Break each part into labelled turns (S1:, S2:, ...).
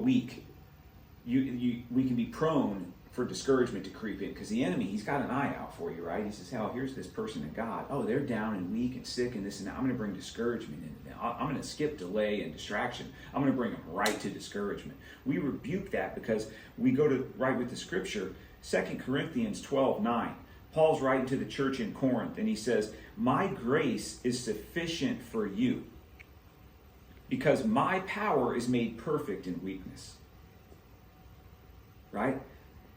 S1: weak, we can be prone for discouragement to creep in, because the enemy, he's got an eye out for you, right? He says, hell, here's this person of God. Oh, they're down and weak and sick and this and that. I'm going to bring discouragement into them. I'm going to skip delay and distraction. I'm going to bring them right to discouragement. We rebuke that because we go to right with the scripture. 2 Corinthians 12:9. Paul's writing to the church in Corinth, and he says, my grace is sufficient for you, because my power is made perfect in weakness. Right?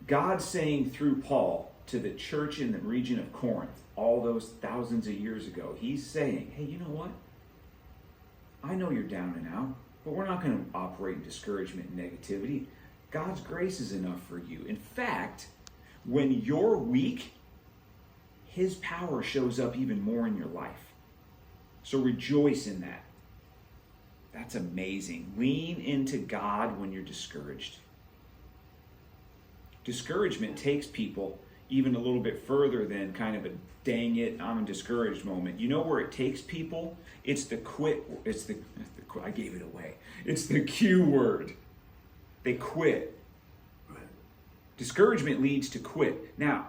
S1: God's saying through Paul to the church in the region of Corinth, all those thousands of years ago, he's saying, hey, you know what? I know you're down and out, but we're not going to operate in discouragement and negativity. God's grace is enough for you. In fact, when you're weak, his power shows up even more in your life. So rejoice in that. That's amazing. Lean into God when you're discouraged. Discouragement takes people even a little bit further than kind of a dang it, I'm discouraged moment. You know where it takes people? It's the quit. I gave it away. It's the Q word. They quit. Right. Discouragement leads to quit. Now,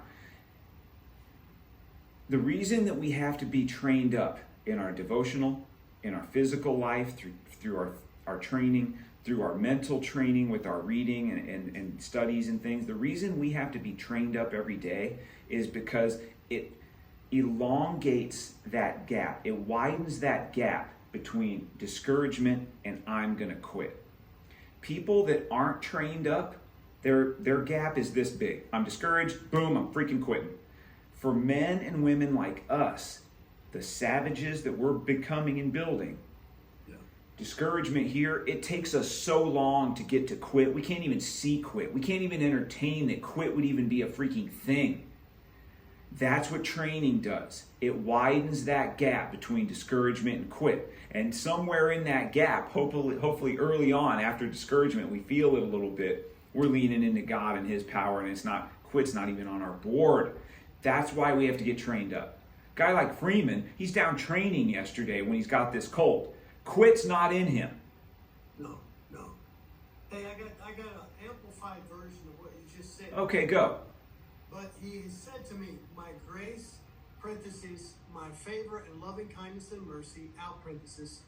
S1: the reason that we have to be trained up in our devotional, in our physical life, through our training, through our mental training with our reading and studies and things, the reason we have to be trained up every day is because it elongates that gap. It widens that gap between discouragement and I'm going to quit. People that aren't trained up, their gap is this big. I'm discouraged, boom, I'm freaking quitting. For men and women like us, the savages that we're becoming and building, discouragement here, it takes us so long to get to quit. We can't even see quit. We can't even entertain that quit would even be a freaking thing. That's what training does. It widens that gap between discouragement and quit. And somewhere in that gap, hopefully early on after discouragement, we feel it a little bit. We're leaning into God and his power, and quit's not even on our board. That's why we have to get trained up. Guy like Freeman, he's down training yesterday when he's got this cold. Quit's not in him.
S2: No. Hey, I got an amplified version of what you just said.
S1: Okay, go.
S2: But he said to me, my grace, parentheses, my favor and loving kindness and mercy, out parentheses,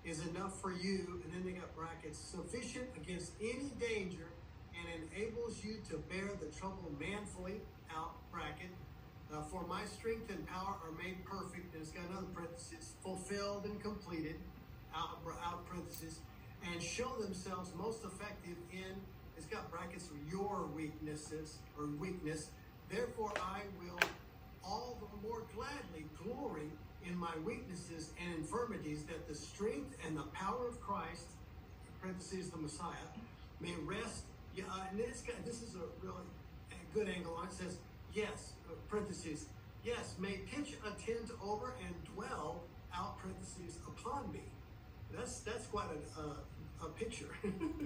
S2: is enough for you, and then they got brackets, sufficient against any danger, and enables you to bear the trouble manfully, out bracket. For my strength and power are made perfect, and it's got another parenthesis, fulfilled and completed, out parenthesis, and show themselves most effective in, it's got brackets for your weaknesses or weakness. Therefore I will all the more gladly glory in my weaknesses and infirmities, that the strength and the power of Christ, parentheses the Messiah, may rest. Yeah, and this is a really good angle on it. It says, yes, parentheses, yes, may pitch a tent over and dwell, out parentheses, upon me. That's quite a picture.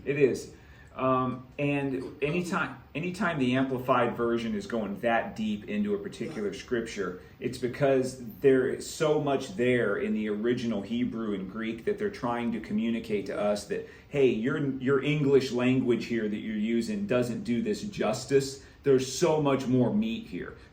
S1: It is. And anytime the Amplified Version is going that deep into a particular scripture, it's because there is so much there in the original Hebrew and Greek that they're trying to communicate to us that, hey, your English language here that you're using doesn't do this justice. There's so much more meat here.